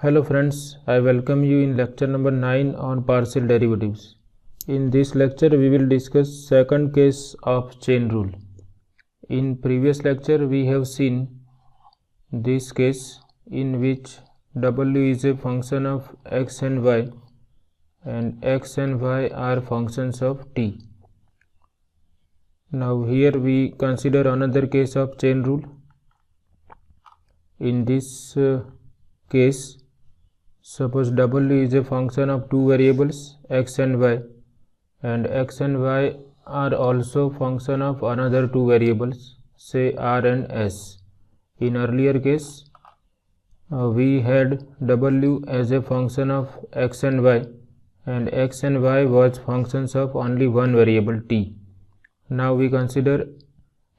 Hello friends, I welcome you in lecture number 9 on partial derivatives. In this lecture we will discuss second case of chain rule. In previous lecture we have seen this case in which w is a function of x and y and x and y are functions of t. Now here we consider another case of chain rule. In this case, suppose w is a function of two variables x and y, and x and y are also function of another two variables, say r and s. In earlier case we had w as a function of x and y, and x and y was functions of only one variable t. Now we consider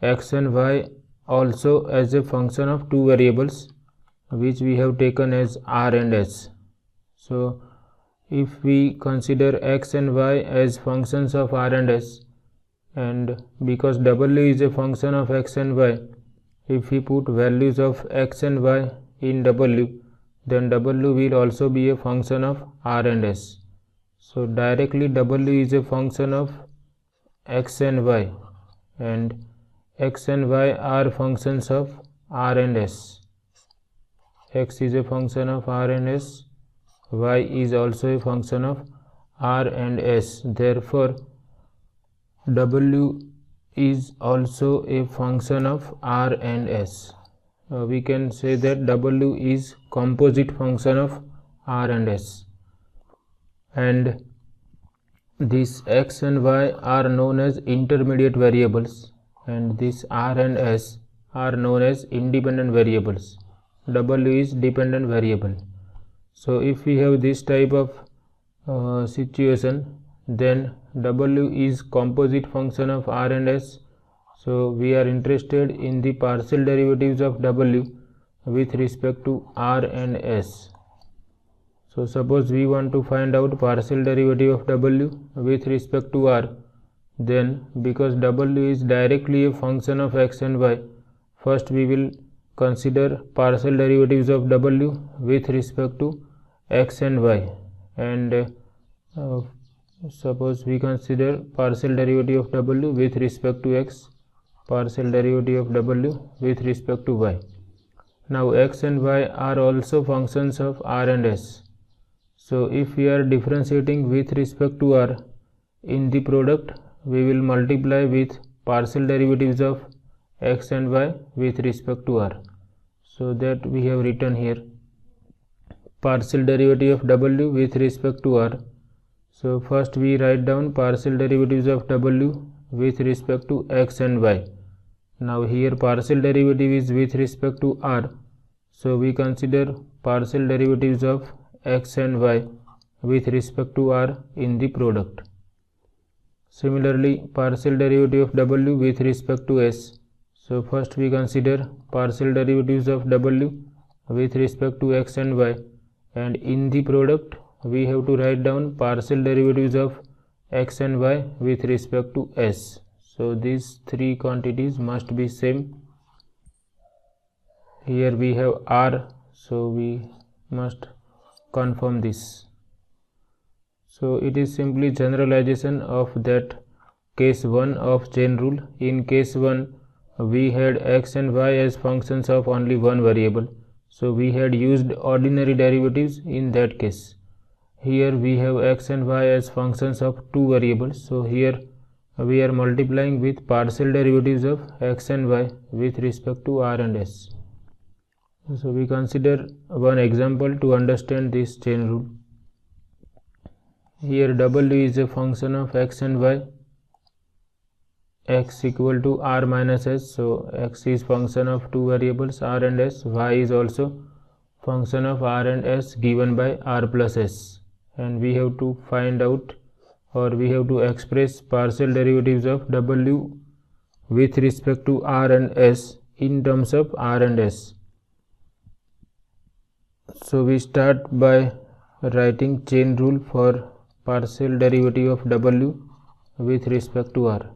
x and y also as a function of two variables which we have taken as r and s. So if we consider x and y as functions of r and s, and because w is a function of x and y, if we put values of x and y in w, then w will also be a function of r and s. So directly w is a function of x and y, and x and y are functions of r and s. X is a function of r and s, y is also a function of r and s. Therefore w is also a function of r and s. We can say that w is composite function of r and s, and this x and y are known as intermediate variables, and this r and s are known as independent variables. W is dependent variable. So if we have this type of situation, then w is composite function of r and s. So we are interested in the partial derivatives of w with respect to r and s. So suppose we want to find out partial derivative of w with respect to r, then because w is directly a function of x and y, first we will consider partial derivatives of w with respect to x and y, and suppose we consider partial derivative of w with respect to x, partial derivative of w with respect to y. Now x and y are also functions of r and s. So if we are differentiating with respect to r, in the product we will multiply with partial derivatives of x and y with respect to r. So that we have written here partial derivative of w with respect to r. So first we write down partial derivatives of w with respect to x and y. Now here partial derivative is with respect to r, so we consider partial derivatives of x and y with respect to r in the product. Similarly, partial derivative of w with respect to s. So first we consider partial derivatives of w with respect to x and y, and in the product we have to write down partial derivatives of x and y with respect to s. So these three quantities must be same. Here we have r, so we must confirm this. So it is simply generalization of that case 1 of chain rule. In case 1 we had x and y as functions of only one variable, so we had used ordinary derivatives in that case. Here we have x and y as functions of two variables, so here we are multiplying with partial derivatives of x and y with respect to r and s. So we consider one example to understand this chain rule. Here w is a function of x and y, x equal to r minus s, so x is function of two variables r and s, y is also function of r and s given by r plus s, and we have to find out, or we have to express partial derivatives of w with respect to r and s in terms of r and s. So we start by writing chain rule for partial derivative of w with respect to r.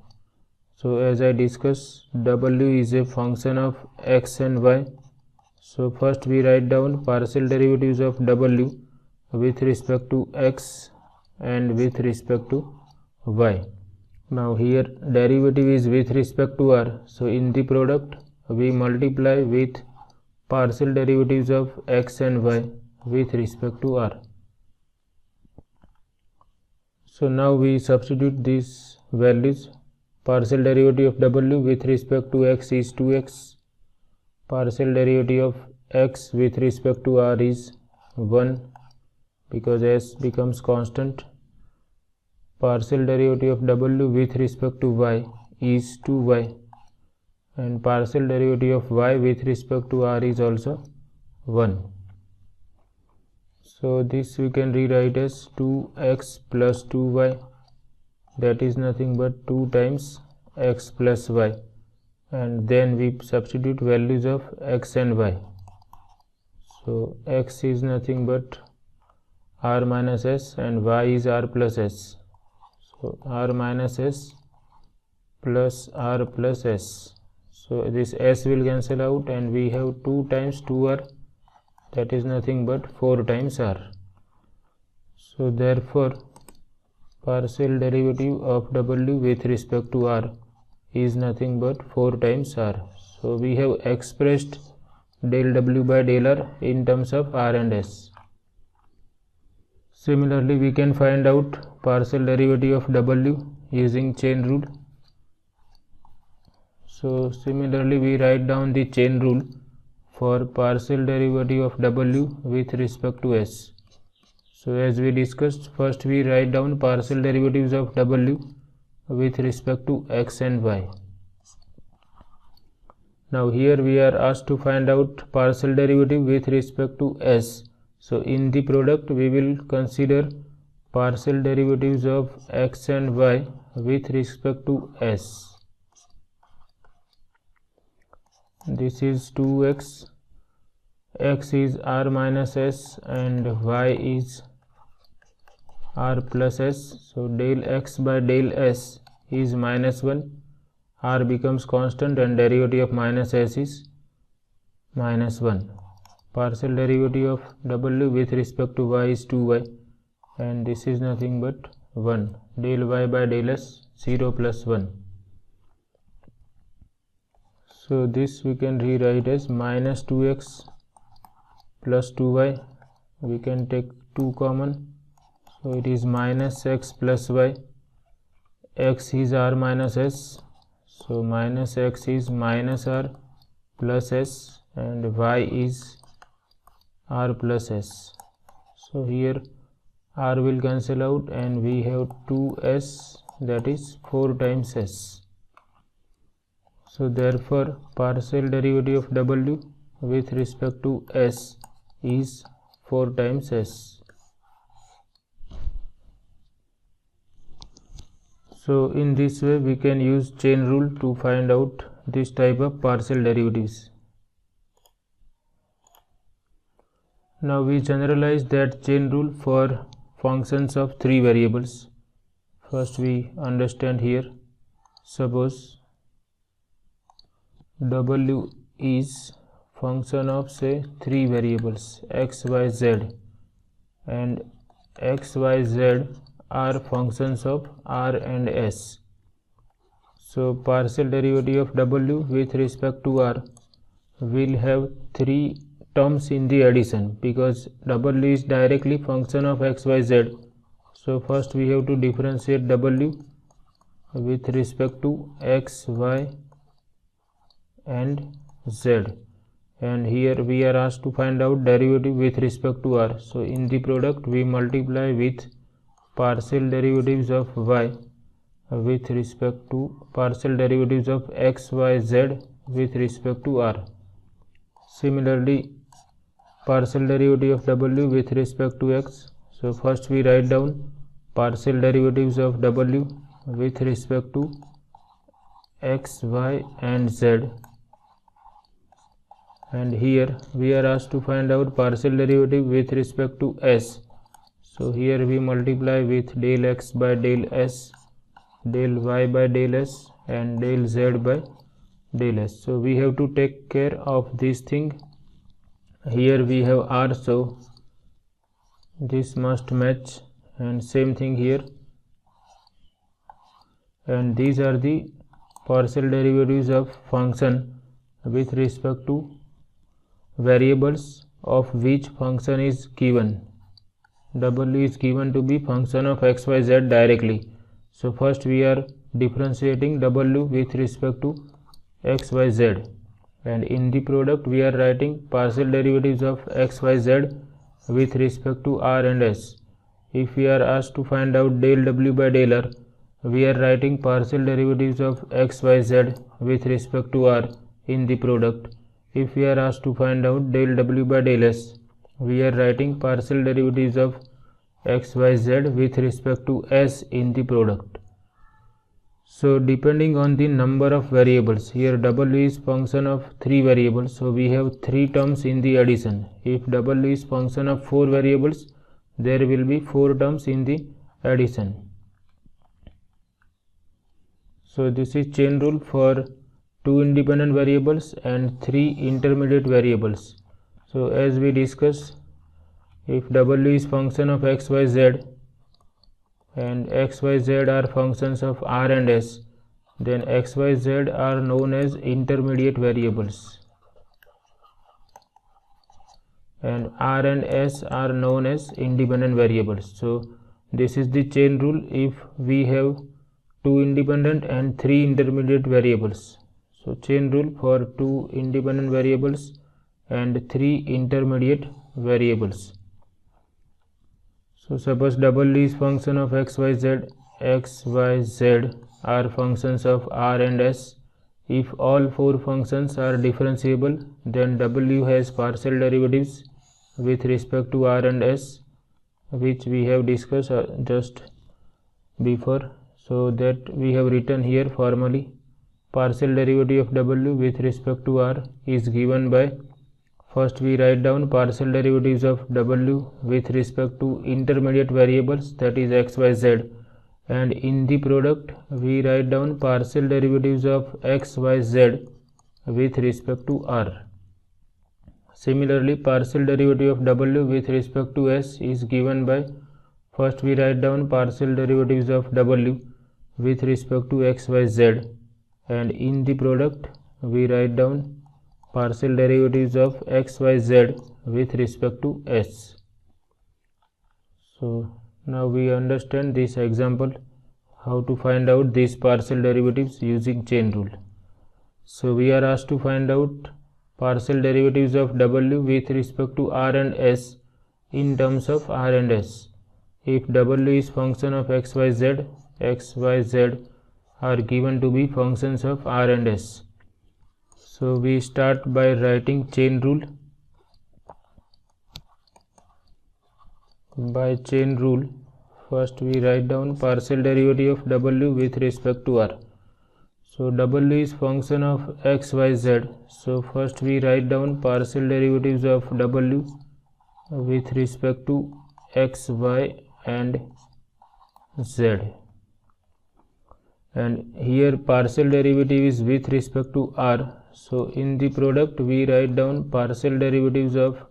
So as I discussed, w is a function of x and y, So first we write down partial derivatives of w with respect to x and with respect to y. Now here derivative is with respect to r, so in the product we multiply with partial derivatives of x and y with respect to r. So now we substitute these values. Partial derivative of w with respect to x is 2x, partial derivative of x with respect to r is 1 because s becomes constant. Partial derivative of w with respect to y is 2y, and partial derivative of y with respect to r is also 1. So this we can rewrite as 2x plus 2y, that is nothing but 2 times x plus y, and then we substitute values of x and y. So x is nothing but r minus s and y is r plus s. So r minus s plus r plus s. So this s will cancel out and we have 2 times 2r, that is nothing but 4 times r. So therefore partial derivative of w with respect to r is nothing but 4 times r. So we have expressed del w by del r in terms of r and s. Similarly, we can find out partial derivative of w using chain rule. So similarly, we write down the chain rule for partial derivative of w with respect to s. So as we discussed, first we write down partial derivatives of w with respect to x and y. Now here we are asked to find out partial derivative with respect to s. So in the product we will consider partial derivatives of x and y with respect to s. This is 2x, x is r minus s and y is r plus s. So del x by del s is minus 1, r becomes constant and derivative of minus s is minus 1. Partial derivative of w with respect to y is 2y, and this is nothing but 1. Del y by del s 0 plus 1. So this we can rewrite as minus 2x plus 2y. We can take 2 common, so it is minus x plus y. X is r minus s, so minus x is minus r plus s, and y is r plus s. So here r will cancel out and we have 2s, that is 4 times s. So therefore partial derivative of w with respect to s is 4 times s. So in this way we can use chain rule to find out this type of partial derivatives. Now we generalize that chain rule for functions of 3 variables. First we understand here, suppose w is function of say 3 variables x, y, z, and x, y, z are functions of r and s. So partial derivative of w with respect to r will have 3 terms in the addition because w is directly function of x, y, z. So first we have to differentiate w with respect to x, y, and z, and here we are asked to find out derivative with respect to r. So in the product we multiply with partial derivatives of y with respect to partial derivatives of x, y, z with respect to r. Similarly, partial derivative of w with respect to x. So first we write down partial derivatives of w with respect to x, y, and z, and here we are asked to find out partial derivative with respect to s. So here we multiply with del x by del s, del y by del s, and del z by del s. So we have to take care of this thing here we have r, so this must match, and same thing here, and these are the partial derivatives of function with respect to variables of which function is given. W is given to be function of xyz directly. So first we are differentiating W with respect to xyz, and in the product we are writing partial derivatives of xyz with respect to r and s. If we are asked to find out del W by del r, we are writing partial derivatives of xyz with respect to r in the product. If we are asked to find out del W by del s, we are writing partial derivatives of xyz with respect to s in the product. So depending on the number of variables, here W is function of 3 variables, so we have 3 terms in the addition. If W is function of 4 variables, there will be 4 terms in the addition. So this is chain rule for 2 independent variables and 3 intermediate variables. So as we discussed, if W is function of xyz and xyz are functions of r and s, then xyz are known as intermediate variables and r and s are known as independent variables. So this is the chain rule if we have 2 independent and 3 intermediate variables. So chain rule for 2 independent variables and 3 intermediate variables. So suppose W is function of xyz, xyz are functions of r and s. If all 4 functions are differentiable, then W has partial derivatives with respect to r and s, which we have discussed just before. So that we have written here formally, partial derivative of W with respect to r is given by, first we write down partial derivatives of W with respect to intermediate variables, that is xyz, and in the product we write down partial derivatives of xyz with respect to r. Similarly, partial derivative of W with respect to s is given by, first we write down partial derivatives of W with respect to xyz, and in the product we write down partial derivatives of xyz with respect to s. So now we understand this example how to find out these partial derivatives using chain rule. So we are asked to find out partial derivatives of W with respect to r and s in terms of r and s. If W is function of xyz, xyz are given to be functions of r and s. So we start by writing chain rule. By chain rule, first we write down partial derivative of W with respect to r. So W is function of xyz, so first we write down partial derivatives of W with respect to x, y and z, and here partial derivative is with respect to r. So in the product we write down partial derivatives of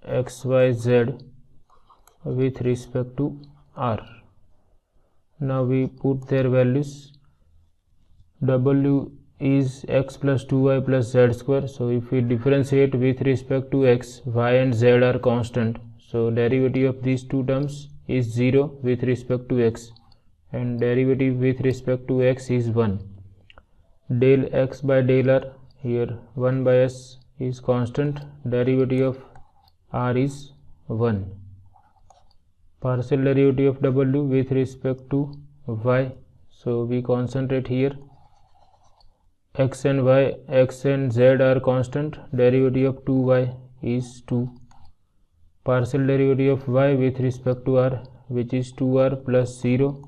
xyz with respect to r. Now we put their values. W is x plus 2y plus z square. So if we differentiate with respect to x, y and z are constant. So derivative of these two terms is 0 with respect to x, and derivative with respect to x is 1. Del x by del r, here 1 by s is constant, derivative of r is 1. Partial derivative of W with respect to y, so we concentrate here. X and y, x and z are constant, derivative of 2y is 2. Partial derivative of y with respect to r, which is 2r plus 0.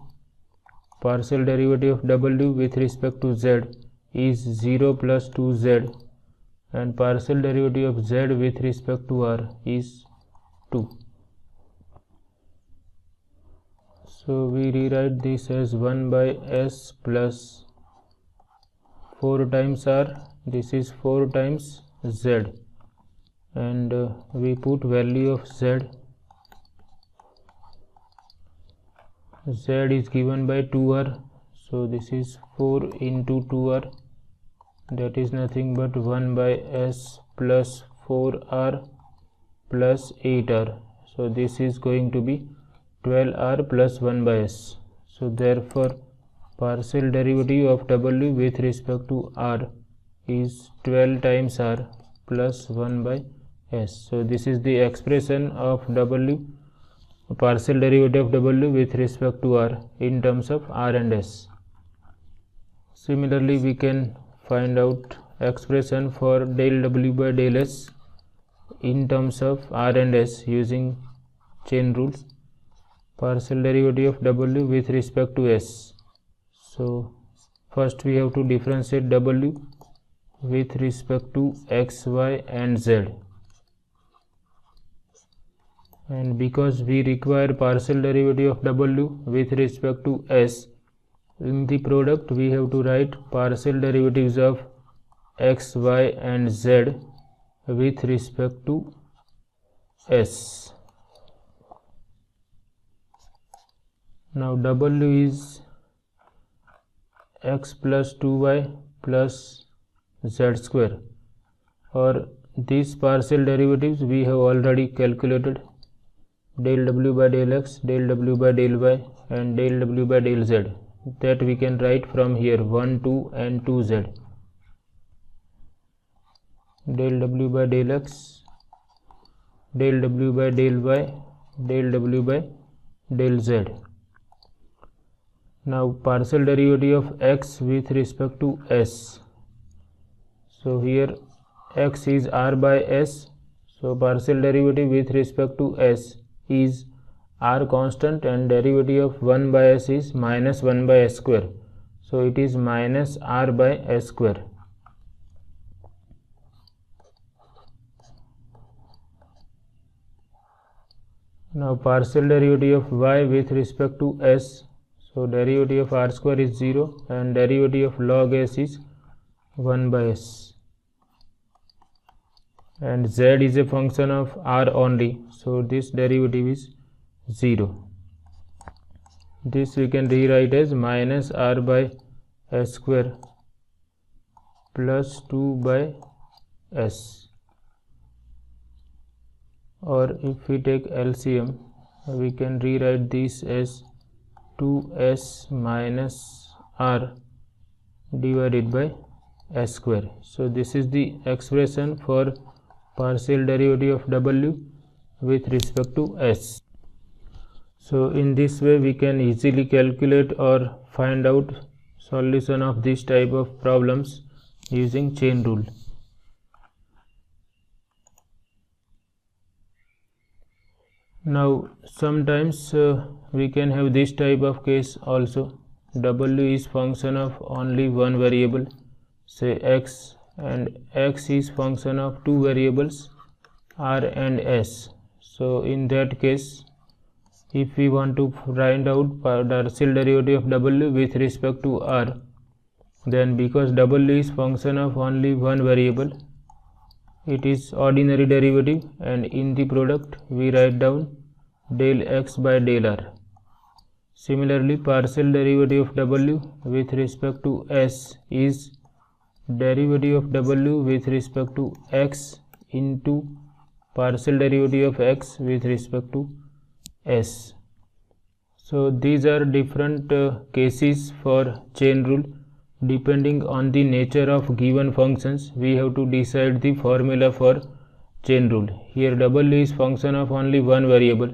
Partial derivative of W with respect to z is 0 plus 2z, and partial derivative of z with respect to r is 2. So we rewrite this as 1 by s plus 4 times r, this is 4 times z, and we put value of z. Z is given by 2r, so this is 4 into 2r, that is nothing but 1 by s plus 4r plus 8r, so this is going to be 12r plus 1 by s. So therefore partial derivative of w with respect to r is 12 times r plus 1 by s. So this is the expression of w, partial derivative of w with respect to r in terms of r and s. Similarly, we can find out expression for del w by del s in terms of r and s using chain rules. Partial derivative of w with respect to s. So first we have to differentiate w with respect to x, y and z, and because we require partial derivative of w with respect to s, in the product we have to write partial derivatives of x, y and z with respect to s. Now w is x plus 2y plus z square, or these partial derivatives we have already calculated, del w by del x, del w by del y and del w by del z, that we can write from here 1, 2 and 2z. Del w by del x, del w by del y, del w by del z. Now partial derivative of x with respect to s. So here x is r by s, so partial derivative with respect to s is r constant and derivative of 1 by s is minus 1 by s square, so it is minus r by s square. Now partial derivative of y with respect to s, so derivative of r square is 0 and derivative of log s is 1 by s, and z is a function of r only, so this derivative is 0. This we can rewrite as minus r by s square plus 2 by s, or if we take LCM we can rewrite this as 2s minus r divided by s square. So this is the expression for partial derivative of w with respect to s. So in this way we can easily calculate or find out solution of this type of problems using chain rule. Now sometimes we can have this type of case also. W is function of only one variable, say x, and x is function of two variables r and s. So in that case, if we want to find out partial derivative of w with respect to r, then because w is function of only one variable, it is ordinary derivative, and in the product we write down del x by del r. Similarly, partial derivative of w with respect to s is derivative of w with respect to x into partial derivative of x with respect to s. So these are different cases for chain rule. Depending on the nature of given functions, we have to decide the formula for chain rule. Here w is function of only one variable,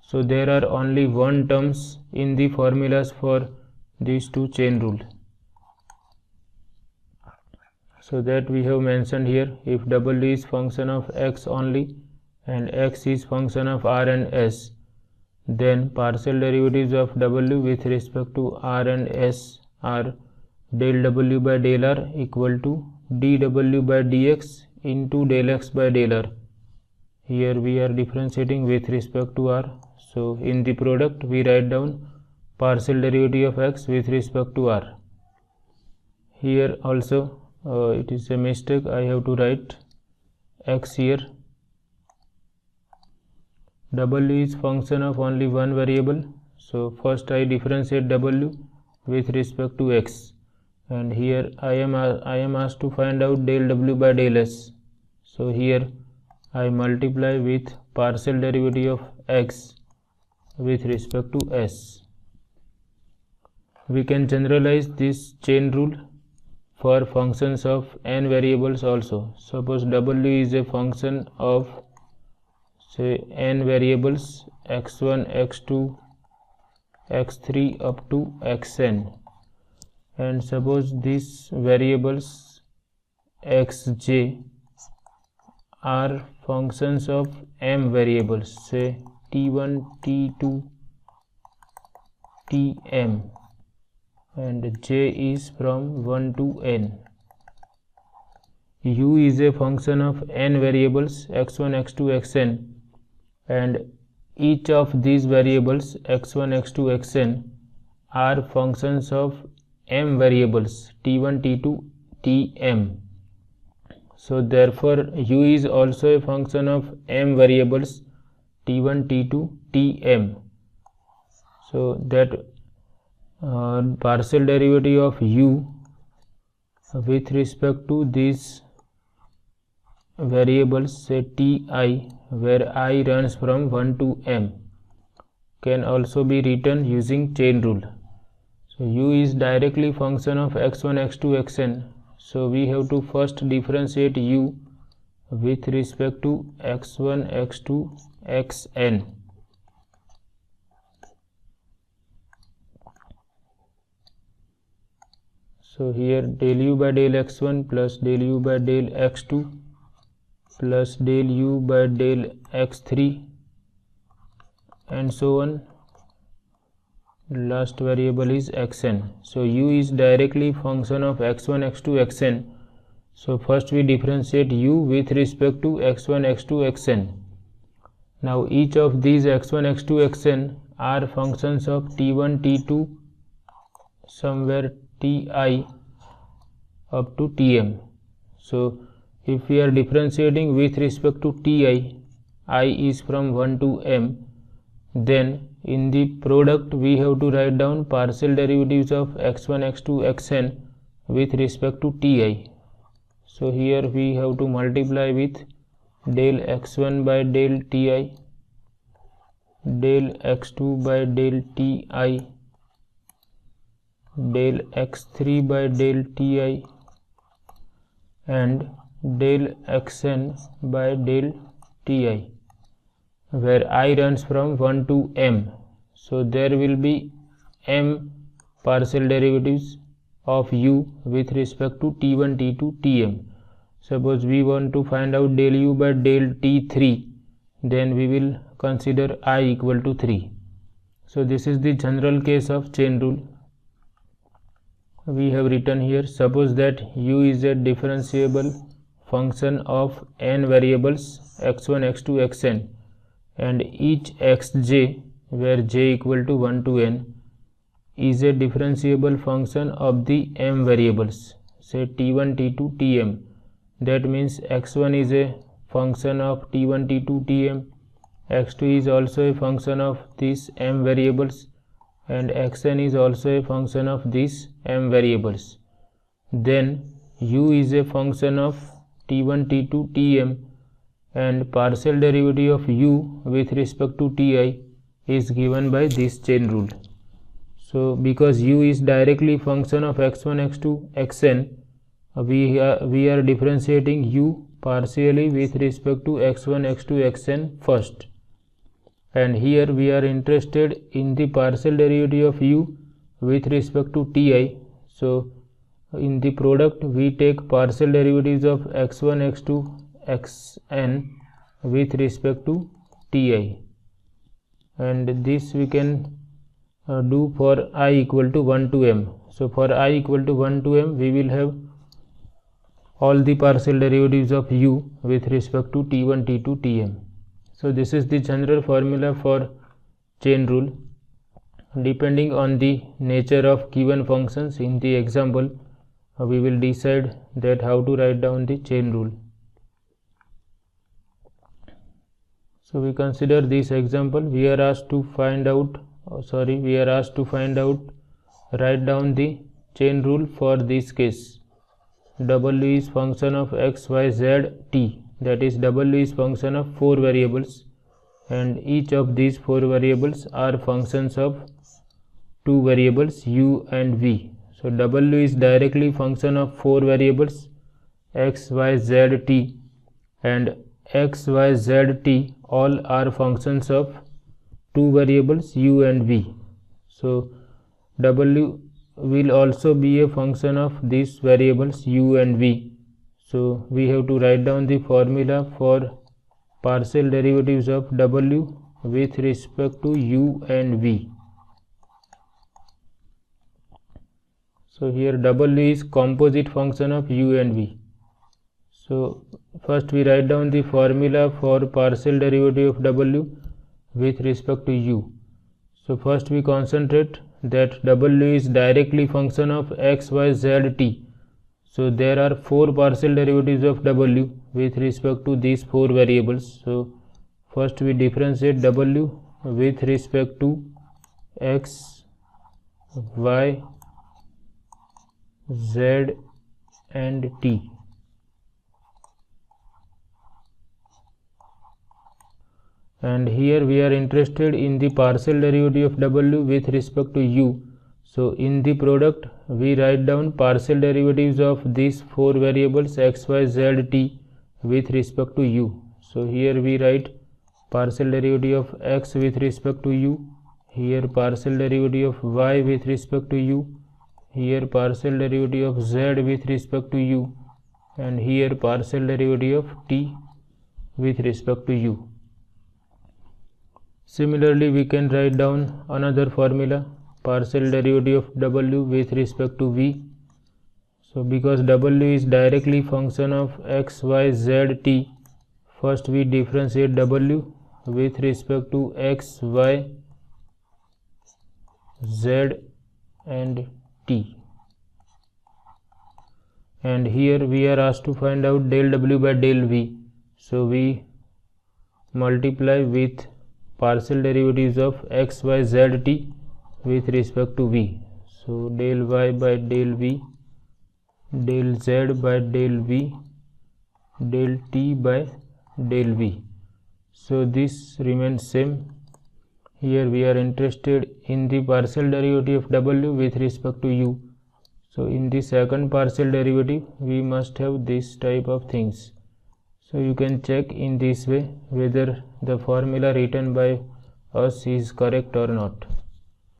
so there are only one terms in the formulas for these two chain rule. So that we have mentioned here, if w is function of x only and x is function of r and s, then partial derivatives of w with respect to r and s are del w by del r equal to dw by dx into del x by del r. Here we are differentiating with respect to r, so in the product we write down partial derivative of x with respect to r. Here also it is a mistake, I have to write x here W is function of only one variable. So first I differentiate W with respect to x, and here I am asked to find out del W by del S. So here I multiply with partial derivative of x with respect to S. We can generalize this chain rule for functions of n variables also. Suppose W is a function of, say, n variables x1, x2, x3 up to xn, and suppose these variables xj are functions of m variables, say t1, t2, tm, and j is from 1 to n. U is a function of n variables x1, x2, xn, and each of these variables x1, x2, xn are functions of m variables t1, t2, tm. So therefore U is also a function of m variables t1, t2, tm. So that partial derivative of U with respect to these variables, say ti, where I runs from 1 to m, can also be written using chain rule. So U is directly function of x1, x2, xn. So we have to first differentiate U with respect to x1, x2, xn. So here del U by del x1 plus del U by del x2 plus del U by del x3 and so on. Last variable is xn. So U is directly function of x1, x2, xn. So first we differentiate U with respect to x1, x2, xn. Now each of these x1, x2, xn are functions of t1, t2, somewhere ti up to tm. So if we are differentiating with respect to ti, I is from 1 to m, then in the product we have to write down partial derivatives of x1, x2, xn with respect to ti. So here we have to multiply with del x1 by del ti, del x2 by del ti, del x3 by del ti, and del xn by del ti, where I runs from 1 to m. So there will be m partial derivatives of U with respect to t1, t2, tm. Suppose we want to find out del U by del t3, then we will consider I equal to 3. So this is the general case of chain rule. We have written here, suppose that U is a differentiable function of n variables x1, x2, xn, and each xj, where j equal to 1 to n, is a differentiable function of the m variables, say t1, t2, tm. That means x1 is a function of t1, t2, tm, x2 is also a function of these m variables, and xn is also a function of these m variables. Then U is a function of t1, t2, tm, and partial derivative of U with respect to ti is given by this chain rule. So because U is directly function of x1, x2, xn, we are differentiating U partially with respect to x1, x2, xn first, and here we are interested in the partial derivative of U with respect to ti. So in the product we take partial derivatives of x1, x2, xn with respect to ti, and this we can do for I equal to 1 to m. So for I equal to 1 to m, we will have all the partial derivatives of U with respect to t1, t2, tm. So this is the general formula for chain rule. Depending on the nature of given functions in the example, we will decide that how to write down the chain rule. So we consider this example. We are asked to find out, write down the chain rule for this case. W is function of x, y, z, t. That is, W is function of 4 variables, and each of these 4 variables are functions of 2 variables u and v. So W is directly function of 4 variables x, y, z, t, and x, y, z, t all are functions of 2 variables u and v. So W will also be a function of these variables u and v. So we have to write down the formula for partial derivatives of W with respect to u and v. So here W is composite function of u and v. So first we write down the formula for partial derivative of W with respect to u. So first we concentrate that W is directly function of x, y, z, t. So there are 4 partial derivatives of W with respect to these 4 variables. So first we differentiate W with respect to x, y, z and t. And here we are interested in the partial derivative of W with respect to u. So in the product we write down partial derivatives of these 4 variables x, y, z, t with respect to u. So here we write partial derivative of x with respect to u, here partial derivative of y with respect to u, here partial derivative of z with respect to u, and here partial derivative of t with respect to u. Similarly, we can write down another formula, partial derivative of W with respect to v. So because W is directly function of x, y, z, t, first we differentiate W with respect to x, y, z and t. And here we are asked to find out del W by del v. So we multiply with partial derivatives of x, y, z, t with respect to v. So del y by del v, del z by del v, del t by del v. So this remains same. Here we are interested in the partial derivative of W with respect to u. So in the second partial derivative we must have this type of things. So you can check in this way whether the formula written by us is correct or not.